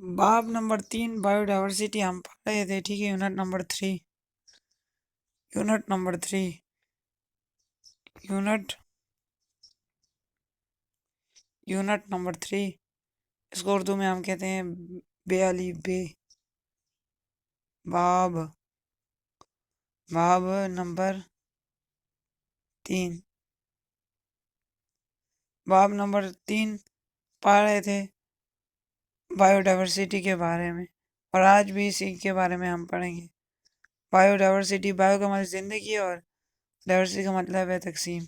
باب number 3 bio diversity ہم پڑھ رہے تھے، ٹھیک ہے۔ Unit number 3 unit number 3 unit number 3 اس کو اردو میں ہم کہتے ہیں بے علی بے باب نمبر 3 باب نمبر 3 پڑھ رہے تھے بایو ڈائیورسٹی کے بارے میں، اور آج بھی اسی کے بارے میں ہم پڑھیں گے۔ بایو ڈائیورسٹی، بایو کا مطلب زندگی اور ڈائیورسٹی کا مطلب ہے تقسیم۔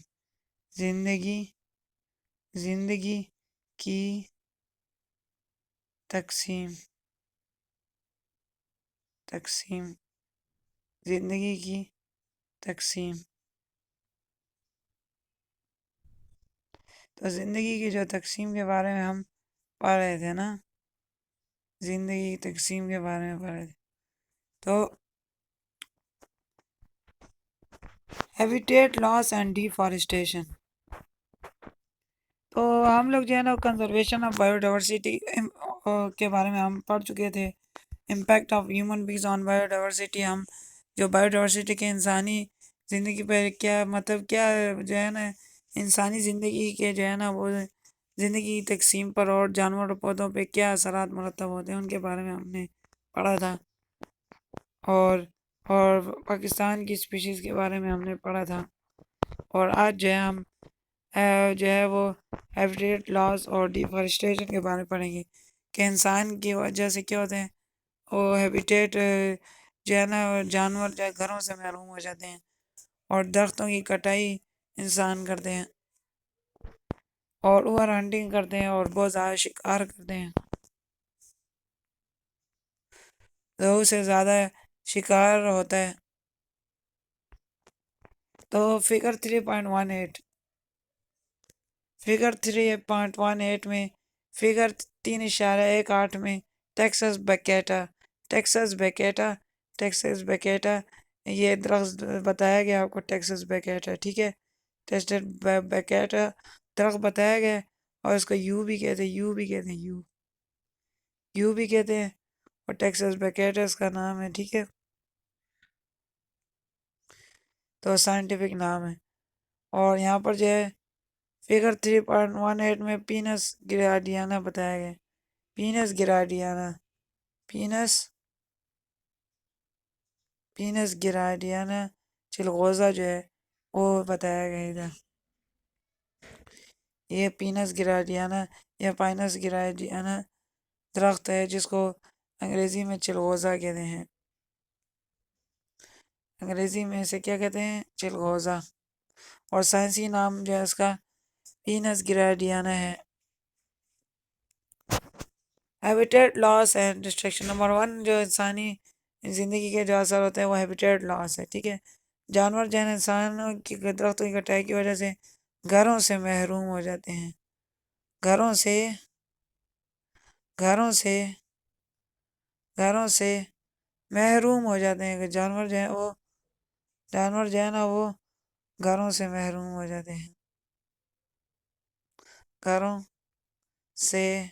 زندگی کی تقسیم زندگی کی تقسیم۔ تو زندگی کی جو تقسیم کے بارے میں ہم پڑھ رہے تھے نا، زندگی کی تقسیم کے بارے میں پڑھ رہے تھے۔ تو ہیبیٹیٹ لاس اینڈ ڈیفارسٹیشن، تو ہم لوگ جو ہے نا کنزرویشن آف بایو ڈائیورسٹی کے بارے میں ہم پڑھ چکے تھے۔ Impact of human beings on biodiversity, ہم جو بایو ڈائیورسٹی کے انسانی زندگی پہ کیا مطلب کیا جو ہے نا انسانی زندگی کے جو ہے نا وہ زندگی کی تقسیم پر اور جانور اور پودوں پہ کیا اثرات مرتب ہوتے ہیں ان کے بارے میں ہم نے پڑھا تھا، اور پاکستان کی اسپیشیز کے بارے میں ہم نے پڑھا تھا۔ اور آج جو ہے ہم جو ہے وہ ہیبیٹیٹ لاس اور ڈیفارسٹیشن کے بارے میں پڑھیں گے کہ انسان کی وجہ سے کیا ہوتے ہیں، وہ ہیبیٹیٹ جو ہے نا جانور جو ہے گھروں سے محروم ہو جاتے ہیں، اور درختوں کی کٹائی انسان کرتے ہیں، اور اوور ہنٹنگ کرتے ہیں، اور بہت زیادہ شکار کرتے ہیں، ضرورت سے زیادہ شکار ہوتا ہے۔ تو فگر 3.18 میں فگر 3.18 میں ٹیکسس بیکیٹا یہ درخت بتایا گیا آپ کو، ٹیکسس بیکیٹا، ٹھیک ہے۔ ٹیکسس بیکیٹا درخت بتایا گیا، اور اس کو یو بھی کہتے ہیں، اور ٹیکسس بیکیٹا اس کا نام ہے، ٹھیک ہے، تو سائنٹیفک نام ہے۔ اور یہاں پر جو ہے فگر 3.18 میں پینس گراڈیانا بتایا گیا، پینس گراڈیانا چلغوزہ جو ہے وہ بتایا گیا ادھر۔ یہ پینس گراڈیانا یا پائنس گراڈیانا درخت ہے جس کو انگریزی میں چلغوزہ کہتے ہیں، انگریزی میں اسے کیا کہتے ہیں، چلغوزہ، اور سائنسی نام جو ہے اس کا پینس گراڈیانا ہے۔ Habitat loss and destruction, number 1 جو انسانی زندگی کے جو اثر ہوتے ہیں وہ ہیبیٹیٹ لاس ہے، ٹھیک ہے۔ جانور جو ہے انسانوں کی درختوں کی کٹائی کی وجہ سے گھروں سے محروم ہو جاتے ہیں، گھروں سے محروم ہو جاتے ہیں، جانور جو ہے نا وہ گھروں سے محروم ہو جاتے ہیں، گھروں سے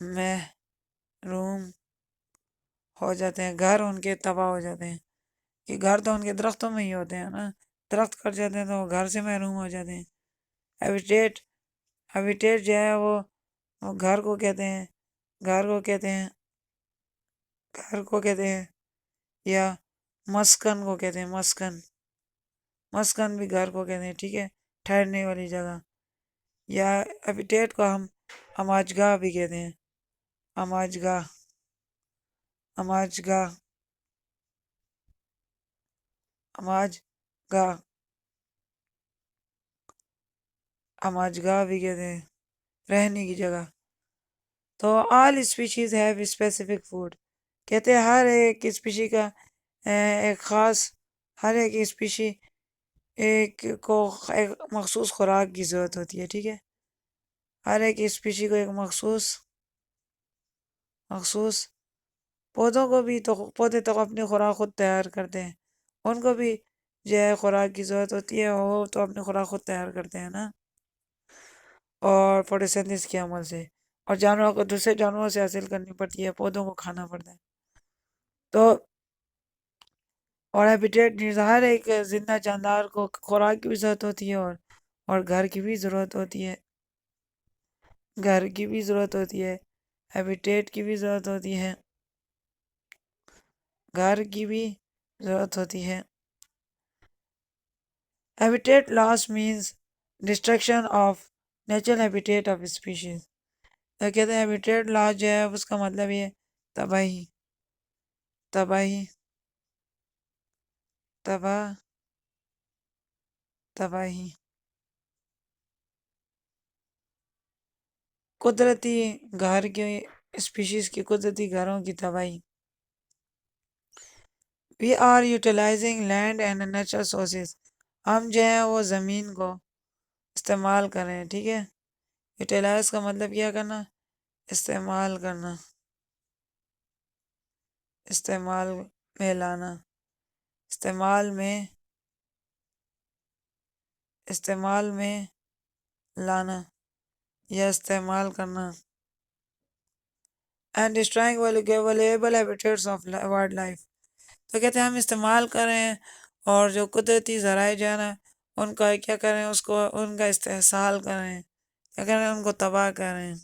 محروم ہو جاتے ہیں، گھر ان کے تباہ ہو جاتے ہیں، کہ گھر تو ان کے درختوں میں ہی ہوتے ہیں نا، درخت کٹ جاتے ہیں تو وہ گھر سے محروم ہو جاتے ہیں۔ ہیبیٹیٹ جو ہے وہ گھر کو کہتے ہیں، یا مسکن کو کہتے ہیں، مسکن بھی گھر کو کہتے ہیں، ٹھیک ہے، ٹھہرنے والی جگہ، یا ہیبیٹیٹ کو ہم اماجگاہ بھی کہتے ہیں، اماجگاہ بھی کہتے ہیں، رہنے کی جگہ۔ تو all species have specific food, کہتے ہیں ہر ایک اسپیشی کا ایک خاص، ہر ایک اسپیشی کو ایک مخصوص خوراک کی ضرورت ہوتی ہے، ٹھیک ہے، ہر ایک اسپیشی کو ایک مخصوص پودے تو اپنی خوراک خود تیار کرتے ہیں، ان کو بھی جو ہے خوراک کی ضرورت ہوتی ہے، وہ تو اپنی خوراک خود تیار کرتے ہیں نا، اور فوٹوسینتھسس کے عمل سے، اور جانوروں کو دوسرے جانوروں سے حاصل کرنی پڑتی ہے، پودوں کو کھانا پڑتا ہے۔ تو اور ہیبیٹیٹ نیڈز، ہر ایک زندہ جاندار کو خوراک کی بھی ضرورت ہوتی ہے اور گھر کی بھی ضرورت ہوتی ہے، گھر کی بھی ضرورت ہوتی ہے، ہیبیٹیٹ کی بھی ضرورت ہوتی ہے، گھر کی بھی ضرورت ہوتی ہے۔ Habitat loss means destruction of natural habitat of species. تو کہتے ہیں ہیبیٹیٹ لاس جو ہے اس کا مطلب یہ تباہی، تباہی، تباہی، قدرتی گھر کے اسپیشیز کی، قدرتی گھروں کی تباہی۔ We are utilizing land and natural sources, ہم جو ہیں وہ زمین کو استعمال کر رہے ہیں، ٹھیک ہے۔ یوٹیلائز کا مطلب کیا کرنا، استعمال کرنا، استعمال میں لانا، استعمال میں، استعمال میں لانا یا استعمال کرنا۔ And destroying valuable habitats of wild life, تو کہتے ہیں ہم استعمال کر رہے ہیں اور جو قدرتی ذرائع جو ہے نا ان کا کیا کریں، اس کو ان کا استحصال کریں، کیا کریں، ان کو تباہ کریں،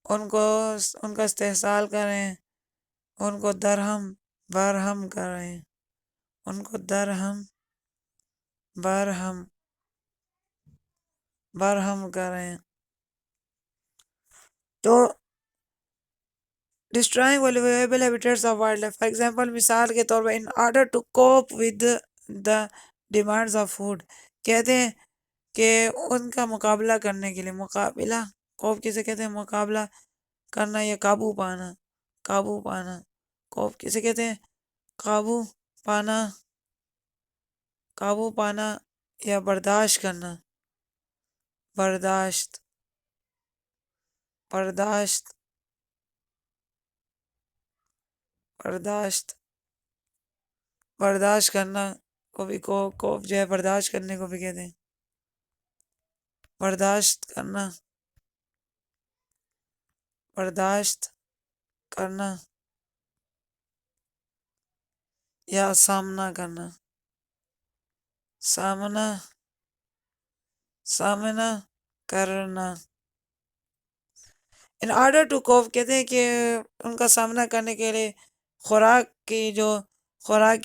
ان کا استحصال کریں، ان کو درہم برہم کریں، ان کو درہم برہم برہم کریں۔ تو destroying valuable habitats of wild life, for example مثال کے طور پر in order to cope with the demands of food, کہتے ہیں کہ ان کا مقابلہ کرنے کے لیے، مقابلہ، کوپ کسے کہتے ہیں، مقابلہ کرنا یا قابو پانا، قابو پانا، کوپ کسے کہتے ہیں، قابو پانا، قابو پانا یا برداشت کرنا، برداشت، برداشت، برداشت، برداشت کرنا کو بھی کوپ جو ہے برداشت کرنے کو بھی کہتے ہیں، برداشت کرنا، برداشت کرنا یا سامنا کرنا، سامنا، سامنا کرنا۔ ان آرڈر ٹو کوپ کہتے ہیں کہ ان کا سامنا کرنے کے لیے خوراک کی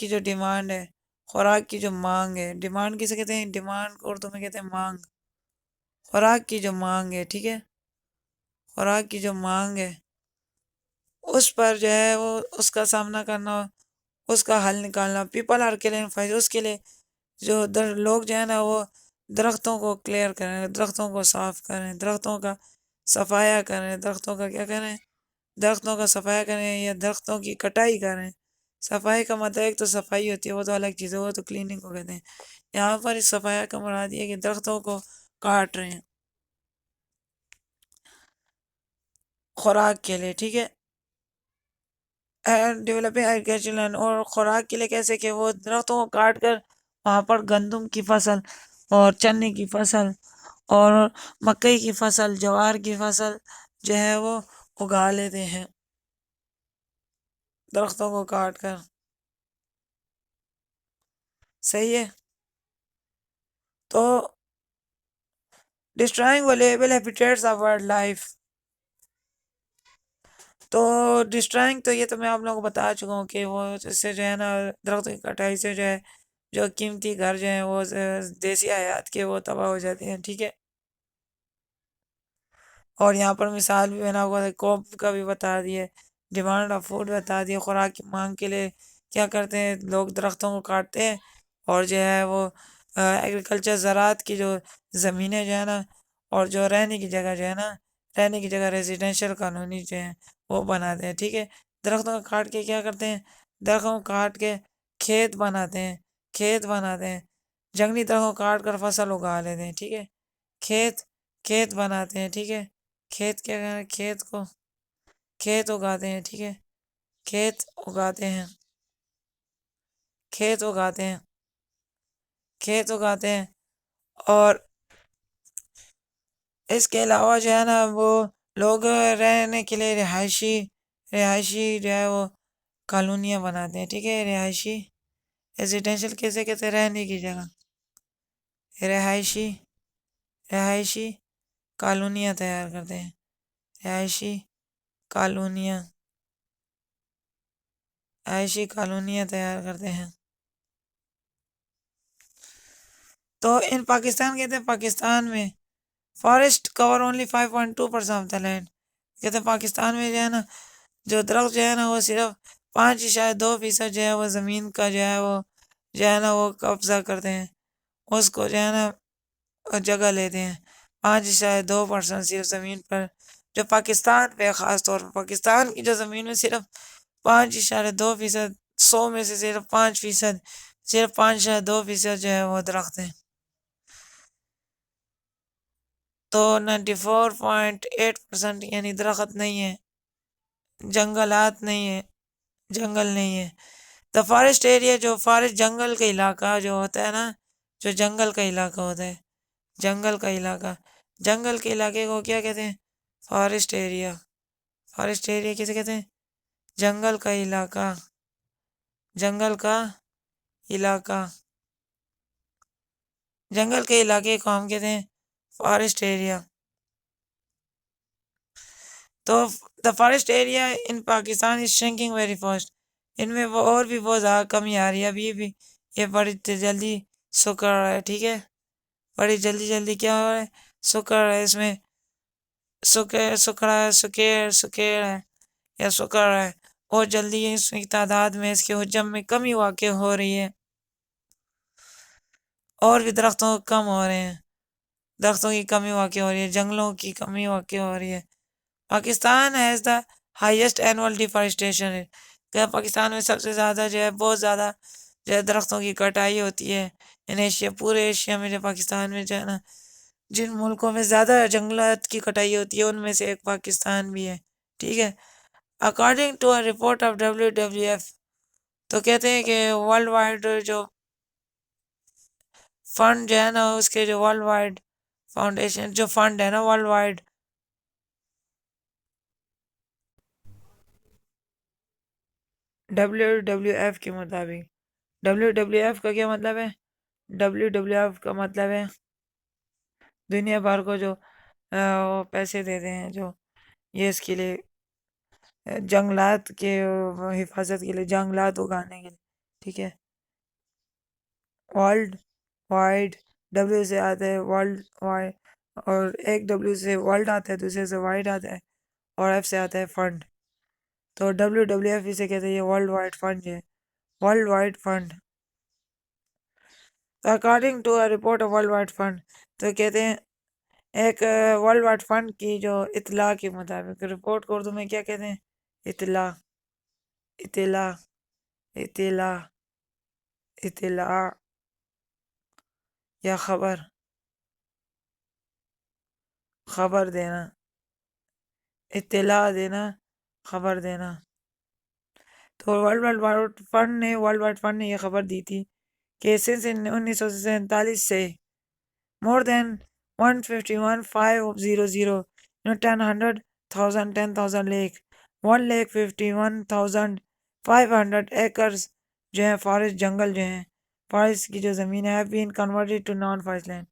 جو ڈیمانڈ ہے، خوراک کی جو مانگ ہے، ڈیمانڈ کسے کہتے ہیں، ڈیمانڈ کو اردو میں کہتے ہیں مانگ، خوراک کی جو مانگ ہے، ٹھیک ہے، خوراک کی جو مانگ ہے اس پر جو ہے وہ اس کا سامنا کرنا، اس کا حل نکالنا۔ پیپل آر کلینگ فائر، اس کے لیے جو لوگ جو ہے نا وہ درختوں کو کلیئر کریں، درختوں کو صاف کریں، درختوں کا صفایا کریں، درختوں کا کیا کریں، درختوں کا صفایا کریں یا درختوں کی کٹائی کریں۔ صفائی کا مطلب ایک تو صفائی ہوتی ہے، وہ تو الگ چیز ہے، وہ تو کلیننگ کو کہتے ہیں۔ یہاں پر اس صفایا کا مراد یہ کہ درختوں کو کاٹ رہے ہیں خوراک کے لیے، ٹھیک ہے۔ ڈیولپنگ ایگریکلچر لینڈ، اور خوراک کے لیے کیسے کہ وہ درختوں کو کاٹ کر وہاں پر گندم کی فصل اور چنے کی فصل اور مکئی کی فصل، جوار کی فصل جو ہے وہ اگا لیتے ہیں درختوں کو کاٹ کر، صحیح ہے۔ تو destroying valuable habitats of wild life, تو ڈسٹرائنگ تو یہ تو میں آپ لوگوں کو بتا چکا ہوں کہ وہ اس سے جو ہے نا درختوں کی کٹائی سے جو ہے جو قیمتی گھر جو ہیں وہ دیسی حیات کے وہ تباہ ہو جاتے ہیں، ٹھیک ہے۔ اور یہاں پر مثال بھی بنا ہوا ہے، کوپ کا بھی بتا دیے، ڈیمانڈ آف فوڈ بتا دیے، خوراک کی مانگ کے لیے کیا کرتے ہیں لوگ، درختوں کو کاٹتے ہیں اور جو ہے وہ ایگریکلچر زراعت کی جو زمینیں جو ہے نا اور جو رہنے کی جگہ جو ہے نا، رہنے کی جگہ ریزیڈینشیل کالونی جو ہیں وہ بناتے ہیں، ٹھیک ہے۔ درختوں کو کاٹ کے کیا کرتے ہیں، درختوں کو کاٹ کے کھیت بناتے ہیں، کھیت بناتے ہیں، جنگلی درختوں کو کاٹ کر فصل اگا لیتے ہیں، ٹھیک ہے، کھیت بناتے ہیں، ٹھیک ہے، کھیت کیا کہنا ہے، کھیت اگاتے ہیں، ٹھیک ہے، کھیت اگاتے ہیں، کھیت اگاتے ہیں، کھیت اگاتے ہیں اور اس کے علاوہ جو ہے نا وہ لوگ رہنے کے لیے رہائشی جو ہے وہ کالونیاں بناتے ہیں، ٹھیک ہے، رہائشی ریزیڈینشیل کیسے کہتے ہیں، رہنے کی جگہ، رہائشی رہائشی کالونیاں تیار کرتے ہیں، رہائشی کالونیاں رہائشی کالونیاں تیار کرتے ہیں۔ تو ان پاکستان کہتے ہیں پاکستان میں forest cover only 5.2% of the land, کہتے ہیں پاکستان میں جو ہے نا جو درخت جو ہے نا وہ صرف 5.2% جو ہے وہ زمین کا جو ہے نا وہ قبضہ کرتے ہیں، اس کو جو ہے نا جگہ لیتے ہیں، 5.2% صرف زمین پر، جو پاکستان پہ خاص طور پر پاکستان کی جو زمین میں صرف 5.2%، 100 میں سے صرف 5%، صرف 5.2% جو ہے وہ درخت ہیں۔ تو 94.8% یعنی درخت نہیں ہے، جنگلات نہیں ہے، جنگل نہیں ہے۔ دا فارسٹ ایریا، جو فارسٹ جنگل کا علاقہ جو ہوتا ہے نا، جو جنگل کا علاقہ ہوتا ہے، جنگل کا علاقہ، جنگل کے علاقے کو کیا کہتے ہیں، فارسٹ ایریا، فارسٹ ایریا کسے کہتے ہیں، جنگل کا علاقہ، جنگل کا علاقہ، جنگل کے علاقے کو ہم کہتے ہیں فارسٹ ایریا۔ تو the forest area in Pakistan is shrinking very fast, ان میں وہ اور بھی بہت زیادہ کمی آ رہی ہے، ابھی بھی یہ بڑی جلدی سکڑ رہا ہے، ٹھیک ہے، بڑی جلدی کیا ہو رہا ہے، سکڑ رہا ہے، اس میں سکڑا ہے، سکیڑ ہے یا سکڑ رہا ہے، اور جلدی اس کی تعداد میں، اس کے حجم میں کمی واقع ہو رہی ہے، اور بھی درختوں کم ہو رہے ہیں، درختوں کی کمی واقع ہو رہی ہے، جنگلوں کی کمی واقع ہو رہی ہے۔ Pakistan has the highest annual deforestation ہے، کہ پاکستان میں سب سے زیادہ جو ہے بہت زیادہ جو ہے درختوں کی کٹائی ہوتی ہے ان ایشیا، پورے ایشیا میں، جو پاکستان میں جو ہے نا جن ملکوں میں زیادہ جنگلات کی کٹائی ہوتی ہے ان میں سے ایک پاکستان بھی ہے، ٹھیک ہے۔ According to a report of WWF، تو کہتے ہیں کہ ورلڈ وائڈ جو فنڈ جو ہے نا، اس کے جو ورلڈ وائڈ فاؤنڈیشن جو فنڈ ہے نا ورلڈ وائڈ، WWF کے مطابق، WWF کا کیا مطلب ہے، WWF کا مطلب ہے دنیا بھر کو جو وہ پیسے دیتے ہیں، جو یہ اس کے لیے جنگلات کے حفاظت کے لیے، جنگلات اگانے کے لیے، ٹھیک ہے، ورلڈ وائڈ، ڈبلیو سے آتا ہے ورلڈ وائڈ، اور ایک ڈبلیو سے ورلڈ آتا ہے، دوسرے سے وائڈ آتا ہے، اور ایف سے آتا ہے فنڈ، تو WWF اسے کہتے ہیں یہ ورلڈ وائڈ فنڈ ہے، World Wide Fund. According to a report of World Wide Fund, تو کہتے ہیں ایک ورلڈ وائڈ فنڈ کی جو اطلاع کے مطابق، رپورٹ کو اردو میں کیا کہتے ہیں، اطلاع، اطلاع، اطلاع، اطلاع یا خبر دینا، اطلاع دینا، خبر دینا۔ تو ورلڈ وائڈ فنڈ نے یہ خبر دی تھی کہ سنس 1947 سے more than 151,500 10,000 لیک 1,51,500 ایکرز جو ہیں فارسٹ جنگل جو ہیں، فارسٹ کی جو زمین ہے been converted to non forest land،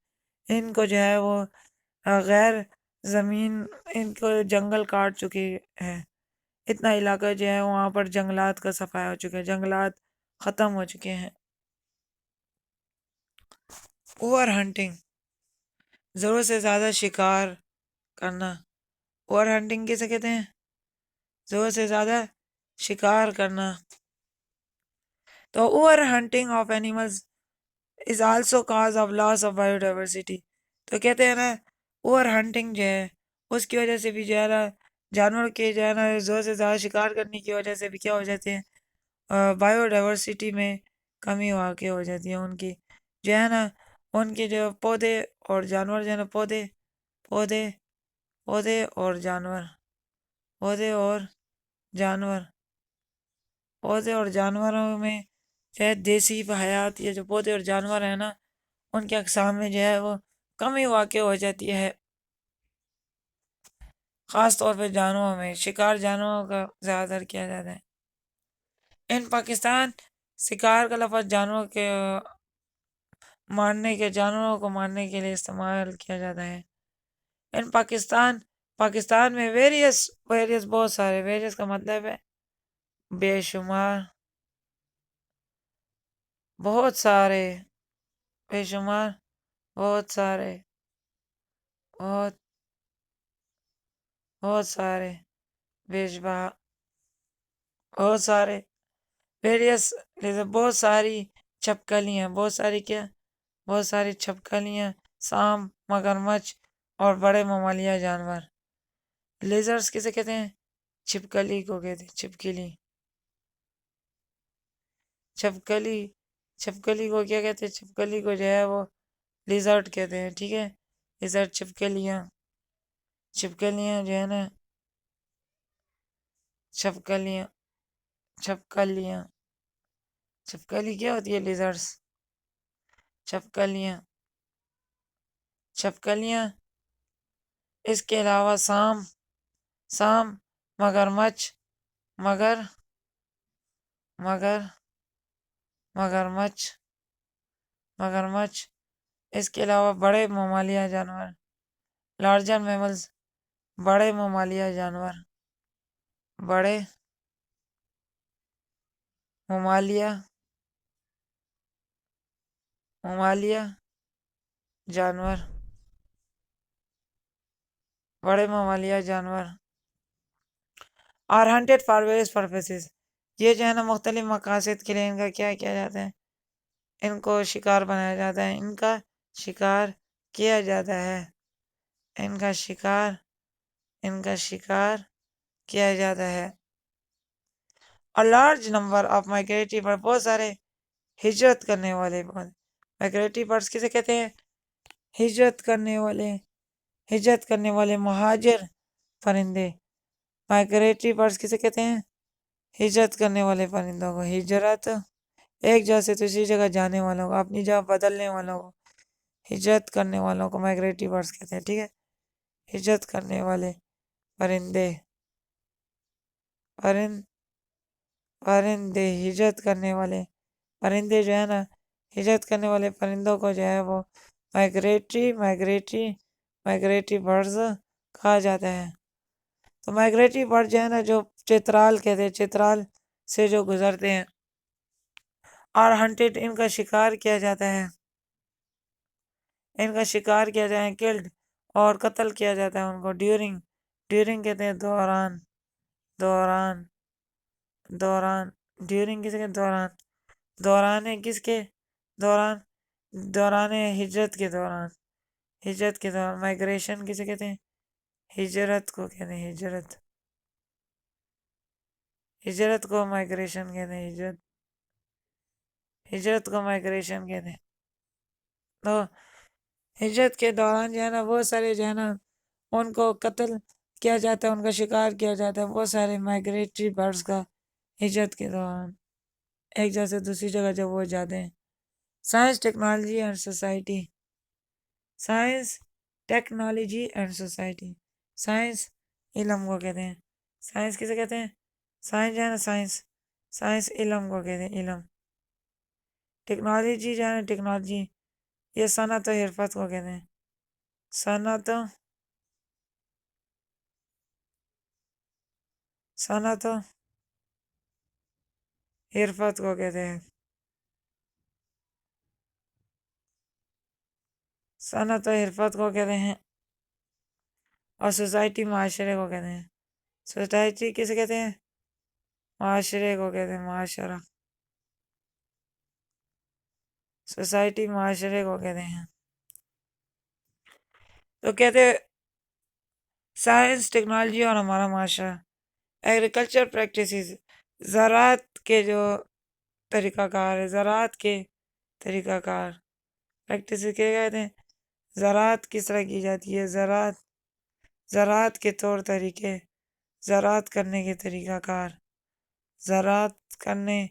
ان کو جو ہے وہ غیر زمین، ان کو جنگل کاٹ چکے ہیں، اتنا علاقہ جو ہے وہاں پر جنگلات کا صفایا ہو چکا ہے، جنگلات ختم ہو چکے ہیں۔ اوور ہنٹنگ، ضرورت سے زیادہ شکار کرنا، اوور ہنٹنگ کسے کہتے ہیں، ضرورت سے زیادہ شکار کرنا۔ تو over hunting of animals is also cause of loss of biodiversity, تو کہتے ہیں نا اوور ہنٹنگ جو ہے اس کی وجہ سے بھی جو ہے نا جانور کے جو ہے نا زور سے زیادہ شکار کرنے کی وجہ سے بھی کیا ہو جاتے ہیں، بایو ڈائیورسٹی میں کمی واقع ہو جاتی ہے، ان کی جو ہے نا، ان کے جو پودے اور جانور جو ہے نا، پودے پودے اور جانور، پودے اور جانور، پودے اور جانوروں میں جو ہے دیسی حیات، یہ جو پودے اور جانور ہیں نا ان کے اقسام میں جو ہے وہ کمی واقع ہو جاتی ہے، خاص طور پہ جانوروں میں شکار جانوروں کا زیادہ تر کیا جاتا ہے۔ ان پاکستان شکار کا لفظ جانوروں کو مارنے کے لیے استعمال کیا جاتا ہے۔ ان پاکستان میں ویریس بہت سارے، ویریس کا مطلب ہے بے شمار، بہت سارے، بے شمار، بہت سارے، بہت سارے، بے شمار، بہت سارے، ویریس بہت ساری چھپکلیاں، بہت ساری کیا، بہت ساری چھپکلیاں، سانپ، مگرمچھ اور بڑے ممالیہ جانور۔ لیزرز کسے کہتے ہیں؟ چھپکلی کو کہتے ہیں، چھپکلی کو کیا کہتے ہیں؟ چھپکلی کو جو ہے وہ لیزرڈ کہتے ہیں، ٹھیک ہے؟ لیزرڈ چھپکلیاں جو ہے نا، چھپکلی کیا ہوتی ہے؟ لیزرز، چھپکلیاں۔ اس کے علاوہ سانپ، مگرمچھ، مگرمچھ، اس کے علاوہ بڑے ممالیہ جانور، لارجر میملز، بڑے ممالیہ جانور، بڑے ممالیہ جانور are hunted for various purposes, یہ جو ہے نا مختلف مقاصد کے لیے ان کا کیا کیا جاتا ہے؟ ان کو شکار بنایا جاتا ہے، ان کا شکار کیا جاتا ہے، ان کا شکار کیا جاتا ہے۔ اور large number of migratory bird, بہت سارے ہجرت کرنے والے، مائگریٹری برڈس کسے کہتے ہیں؟ ہجرت کرنے والے مہاجر پرندے۔ مائگریٹری برڈس کسے کہتے ہیں؟ ہجرت کرنے والے پرندوں کو۔ ہجرت، ایک جگہ سے دوسری جگہ جانے والوں کو، اپنی جگہ بدلنے والوں کو ہجرت کرنے والوں کو مائگریٹری برڈس کہتے ہیں، ٹھیک ہے؟ ہجرت کرنے والے پرندے ہجرت کرنے والے پرندے جو ہے نا، ہجرت کرنے والے پرندوں کو جو ہے وہ مائگریٹری برڈز کہا جاتا ہے۔ تو مائگریٹری برڈ جو ہے نا، جو چترال کہتے ہیں، چترال سے جو گزرتے ہیں، اور ہنٹڈ، ان کا شکار کیا جاتا ہے، کلڈ اور قتل کیا جاتا ہے ان کو ڈیورنگ کہتے ہیں دوران ڈیورنگ کسے کہتے ہیں؟ دوران ہجرت کے دوران مائگریشن کسے کہتے ہیں؟ ہجرت کو کہتے ہیں، ہجرت کو مائگریشن کہتے ہیں، ہجرت کو مائگریشن کہتے ہیں۔ تو ہجرت کے دوران جو ہے نا، بہت سارے جو ہے نا ان کو قتل کیا جاتا ہے، ان کا شکار کیا جاتا ہے، بہت سارے مائگریٹری برڈز کا ہجرت کے دوران ایک جگہ سے دوسری جگہ جب وہ جاتے ہیں۔ Science, technology and society, science علم کو کہتے ہیں، سائنس کسے کہتے ہیں؟ سائنس جو ہے نا، سائنس علم کو کہتے ہیں، علم۔ ٹیکنالوجی جو ہے نا، ٹیکنالوجی، یہ صنعت و حرفت کو کہتے ہیں، صنعت و حرفت کو کہتے ہیں، صنعت و حرفت کو کہتے ہیں۔ اور سوسائٹی معاشرے کو کہتے ہیں، سوسائٹی کسے کہتے ہیں؟ معاشرے کو کہتے ہیں، معاشرہ، سوسائٹی معاشرے کو کہتے ہیں۔ تو کہتے سائنس، ٹیکنالوجی اور ہمارا معاشرہ، ایگریکلچر پریکٹسز، زراعت کے جو طریقہ کار ہے، پریکٹسز کیا کہتے ہیں؟ زراعت کس طرح کی جاتی ہے، زراعت کے طور طریقے، زراعت کرنے کے طریقہ کار، زراعت کرنے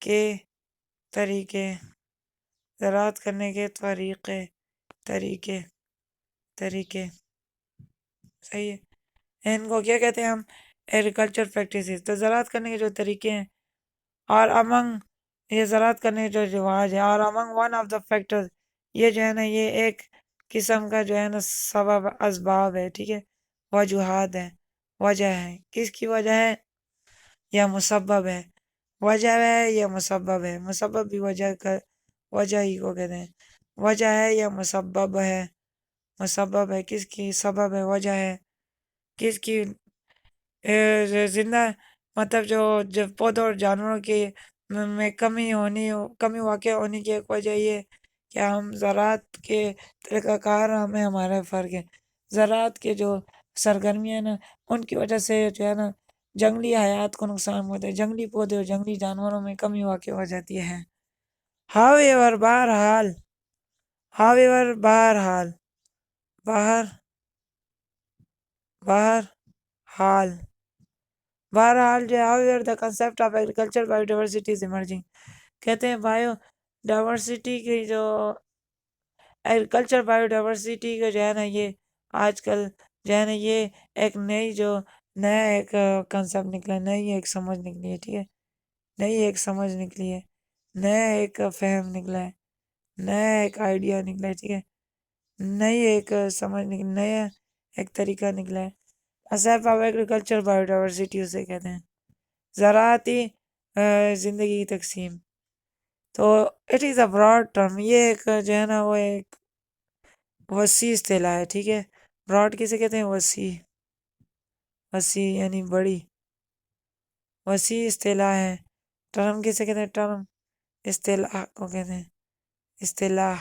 کے طریقے، طریقے، صحیح ہے، ان کو کیا کہتے ہیں ہم؟ ایگریکلچر پریکٹسز، تو زراعت کرنے کے جو طریقے ہیں، اور امنگ یہ زراعت کرنے کے جو رواج ہے، اور امنگ ون آف دا فیکٹر، یہ جو ہے نا یہ ایک قسم کا جو ہے نا سبب اسباب ہے، ٹھیک ہے، وجوہات ہے، وجہ ہے، کس کی وجہ ہے یا مسبب ہے، وجہ ہے یا مسبب ہے، مسبب بھی وجہ کا وجہ ہی کو کہتے ہیں، وجہ ہے یا مسبب ہے، مسبب ہے کس کی، سبب ہے، وجہ ہے کس کی، زندہ مطلب جو پودوں اور جانوروں کی میں کمی واقع ہونے کی ایک وجہ یہ کہ ہم زراعت کے طریقہ کار ہمیں ہمارا فرق ہے، زراعت کے جو سرگرمیاں نا ان کی وجہ سے جو ہے نا جنگلی حیات کو نقصان ہوتا ہے، جنگلی پودے اور جنگلی جانوروں میں کمی واقع ہو جاتی ہے۔ ہاویور بہرحال، ہاویور بہرحال، بہرحال بہرحال جو however the concept of agricultural biodiversity is emerging، کہتے ہیں بایو ڈائیورسٹی کی جو ایگریکلچر بایو ڈائیورسٹی کا جو ہے نا یہ آج کل جو ہے نا یہ ایک نیا ایک کنسیپٹ نکلا ہے، نئی ایک سمجھ نکلی ہے، ٹھیک ہے، نئی ایک سمجھ نکلی ہے، نیا ایک فہم نکلا ہے، نیا ایک آئیڈیا نکلا ہے، ٹھیک ہے، نئی ایک سمجھ نکلی، نیا ایک طریقہ نکلا ہے، concept of agriculture biodiversity اسے کہتے ہیں، زراعتی زندگی کی تقسیم، تو it is a broad term, یہ ایک جو ہے نا وہ ایک وسیع اصطلاح ہے، ٹھیک ہے، براڈ کسے کہتے ہیں؟ وسیع، وسیع یعنی بڑی، وسیع اصطلاح ہے، ٹرم کسے کہتے ہیں؟ ٹرم اصطلاح کو کہتے ہیں، اصطلاح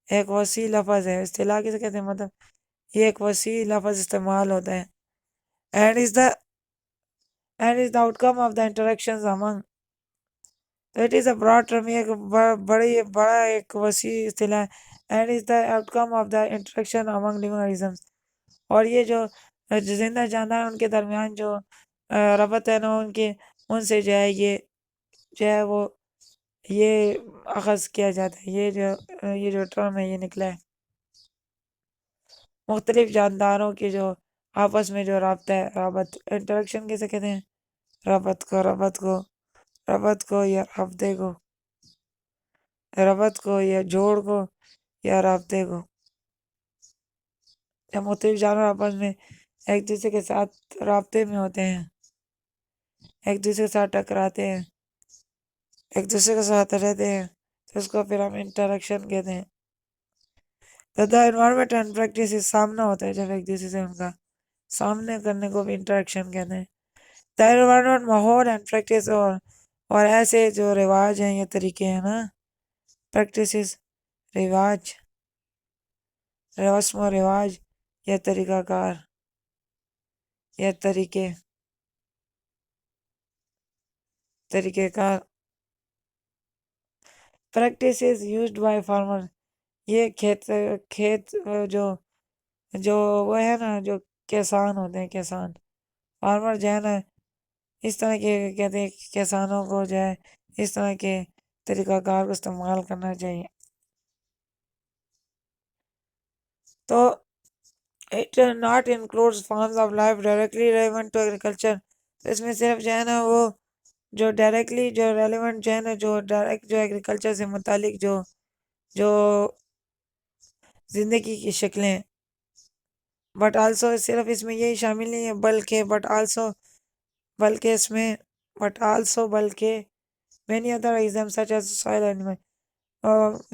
ایک وسیع لفظ ہے، اصطلاح کسے کہتے ہیں؟ مطلب یہ ایک وسیع لفظ استعمال ہوتا ہے، and is the outcome of the interactions among, it is a broad term, یہ ایک بڑا ایک وسیع اصطلاح ہے، and is the outcome of the interaction among living organisms, اور یہ جو زندہ جاندار ان کے درمیان جو ربط ہے نا ان سے جو ہے یہ وہ یہ اخذ کیا جاتا ہے، یہ جو ٹرم ہے یہ نکلا ہے، مختلف جانداروں کے جو آپس میں جو رابطہ ہے، رابط انٹریکشن کیسے کہتے ہیں؟ ربط کو یا رابطے کو، ربط کو یا جوڑ کو یا رابطے کو، جب مختلف جانور آپس میں ایک دوسرے کے ساتھ رابطے میں ہوتے ہیں، ایک دوسرے کے ساتھ ٹکراتے ہیں، ایک دوسرے کے ساتھ رہتے ہیں، تو اس کو پھر ہم انٹریکشن کہتے ہیں، دا انوائرمنٹ اینڈ پریکٹس سامنا ہوتا ہے جب ایک دوسرے سے ان کا سامنے کرنے کو بھی انٹریکشن کہتے ہیں، دا انوائرمنٹ ماحول اینڈ پریکٹس، اور ایسے جو رواج ہیں، یہ طریقے ہیں نا، پریکٹسز رواج، رسم و رواج یا طریقہ کار یا طریقہ کار، پریکٹسز یوزڈ بائی فارمر، یہ کھیت جو وہ ہے نا جو کسان ہوتے ہیں، کسان فارمر جو ہے نا اس طرح کے کہتے ہیں کسانوں کو جو ہے اس طرح کے طریقہ کار کو استعمال کرنا چاہیے، تو it not includes forms of life directly relevant to agriculture, اس میں صرف جو ہے نا وہ جو ڈائریکٹلی جو ریلیونٹ جو ہے نا جو ڈائریکٹ جو ایگریکلچر سے متعلق جو زندگی کی شکلیں، بٹ آلسو صرف اس میں یہی شامل نہیں ہے بلکہ many other exam such as soil animal,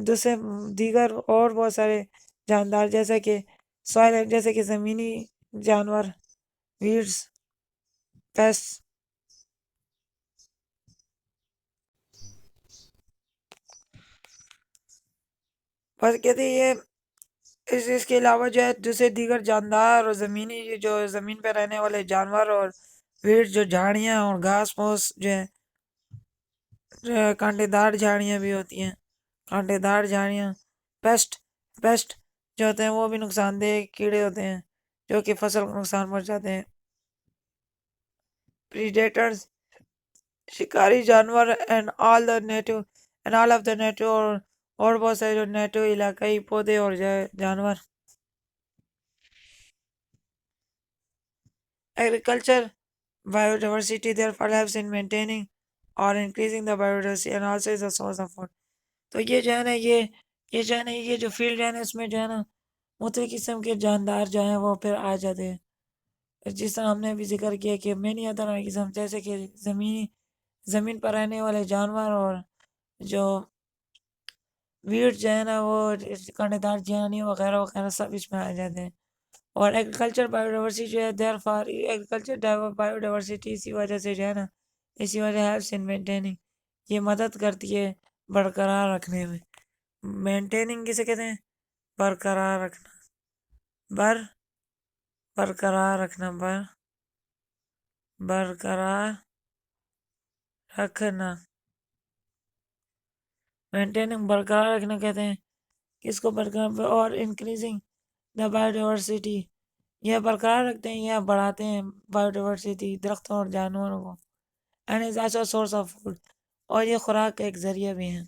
دوسرے دیگر اور بہت سارے جاندار جیسے کہ سوائل، جیسے کہ زمینی جانور، ویڈز، پیسٹ، بس کہتے ہیں یہ اس کے علاوہ جو ہے دوسرے دیگر جاندار اور زمینی جو زمین پہ رہنے والے جانور اور ویڈ جو جھاڑیاں اور گھاس پھوس جو ہے کانٹے دار جھاڑیاں بھی ہوتی ہیں، کانٹے دار جھاڑیاں، پیسٹ جو ہوتے ہیں وہ بھی نقصان دہ کیڑے ہوتے ہیں جو کہ فصل کو نقصان پہنچاتے ہیں، پریڈیٹرز شکاری جانور and all of the NATO, اور بہت سارے جو نیٹو علاقائی پودے اور جانور، Agriculture biodiversity therefore helps in maintaining or increasing the biodiversity and also is a source of food. تو یہ جو ہے نا یہ جو ہے نا یہ جو فیلڈ ہے نا اس میں جو ہے نا مختلف قسم کے جاندار جو ہیں وہ پھر آ جاتے ہیں، جس طرح ہم نے بھی ذکر کیا کہ مینی ادر قسم جیسے کہ زمین پر رہنے والے جانور اور جو ویٹ جو ہے نا وہ کانٹے دار جانی وغیرہ وغیرہ سب اس میں آ جاتے ہیں۔ اور ایگریکلچر بایوڈائیورسٹی جو ہے دیر فار ایگریکلچر بایوڈائیورسٹی اسی وجہ سے جو ہے نا اسی وجہ ہیلپس ان مینٹیننگ، یہ مدد کرتی ہے برقرار رکھنے میں۔ مینٹیننگ کسے کہتے ہیں؟ برقرار رکھنا، برقرار رکھنا، برقرار رکھنا، مینٹیننگ برقرار رکھنا کہتے ہیں کس کو برقرار، اور انکریزنگ دا بایوڈائیورسٹی یہ برقرار رکھتے ہیں یا بڑھاتے ہیں بایوڈائیورسٹی درختوں اور جانوروں کو، and is also source of food اور یہ خوراک کا ایک ذریعہ بھی ہیں۔